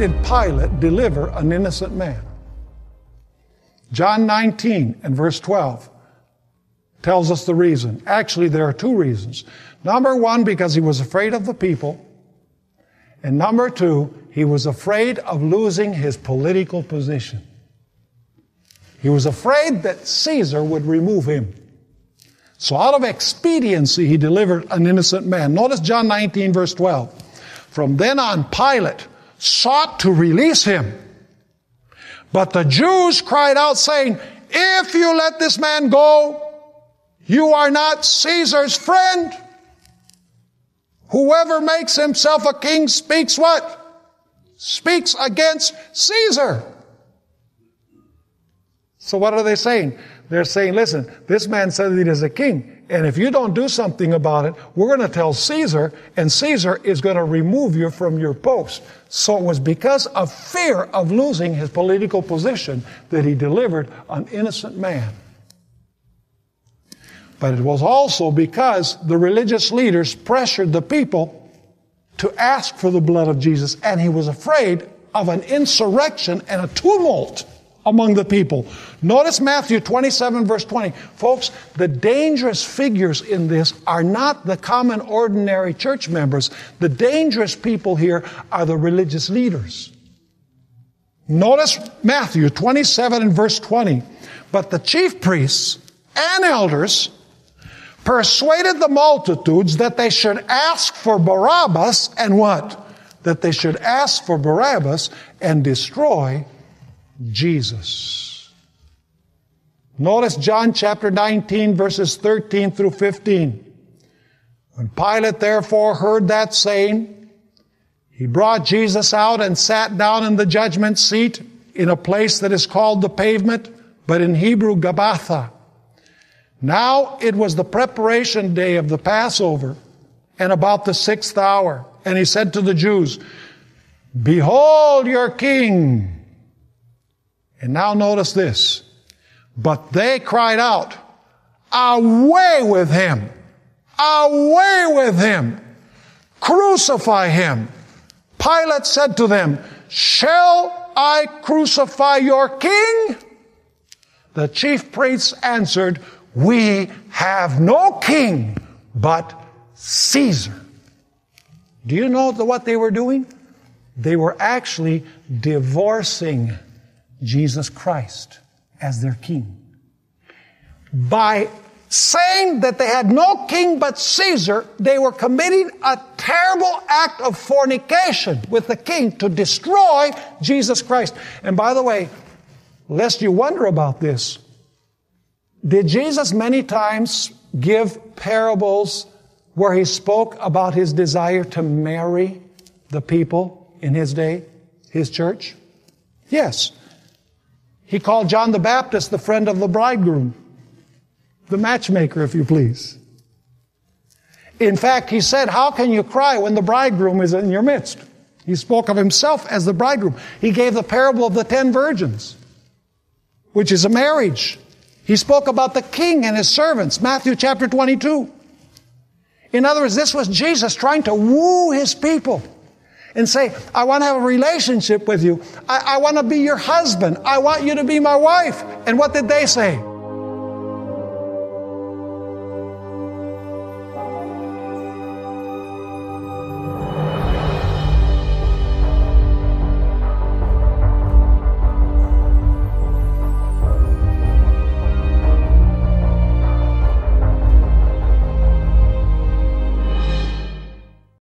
did Pilate deliver an innocent man? John 19 and verse 12 tells us the reason. Actually, there are two reasons. Number one, because he was afraid of the people. And number two, he was afraid of losing his political position. He was afraid that Caesar would remove him. So out of expediency, he delivered an innocent man. Notice John 19, verse 12. From then on, Pilate sought to release him. But the Jews cried out, saying, if you let this man go, you are not Caesar's friend. Whoever makes himself a king speaks what? Speaks against Caesar. So what are they saying? They're saying, listen, this man says he is a king, and if you don't do something about it, we're going to tell Caesar, and Caesar is going to remove you from your post. So it was because of fear of losing his political position that he delivered an innocent man. But it was also because the religious leaders pressured the people to ask for the blood of Jesus, and he was afraid of an insurrection and a tumult among the people. Notice Matthew 27, verse 20. Folks, the dangerous figures in this are not the common, ordinary church members. The dangerous people here are the religious leaders. Notice Matthew 27 and verse 20. But the chief priests and elders persuaded the multitudes that they should ask for Barabbas and what? That they should ask for Barabbas and destroy Jesus. Notice John chapter 19, verses 13 through 15. When Pilate therefore heard that saying, he brought Jesus out and sat down in the judgment seat in a place that is called the Pavement, but in Hebrew, Gabbatha. Now it was the preparation day of the Passover, and about the 6th hour. And he said to the Jews, behold your king. And now notice this. But they cried out, away with him! Away with him! Crucify him! Pilate said to them, shall I crucify your king? The chief priests answered, we have no king but Caesar. Do you know what they were doing? They were actually divorcing Jesus Christ as their king. By saying that they had no king but Caesar, they were committing a terrible act of fornication with the king to destroy Jesus Christ. And by the way, lest you wonder about this, did Jesus many times give parables where he spoke about his desire to marry the people in his day, his church? Yes. He called John the Baptist the friend of the bridegroom, the matchmaker, if you please. In fact, he said, how can you cry when the bridegroom is in your midst? He spoke of himself as the bridegroom. He gave the parable of the 10 virgins, which is a marriage. He spoke about the king and his servants, Matthew chapter 22. In other words, this was Jesus trying to woo his people and say, I want to have a relationship with you. I want to be your husband. I want you to be my wife. And what did they say?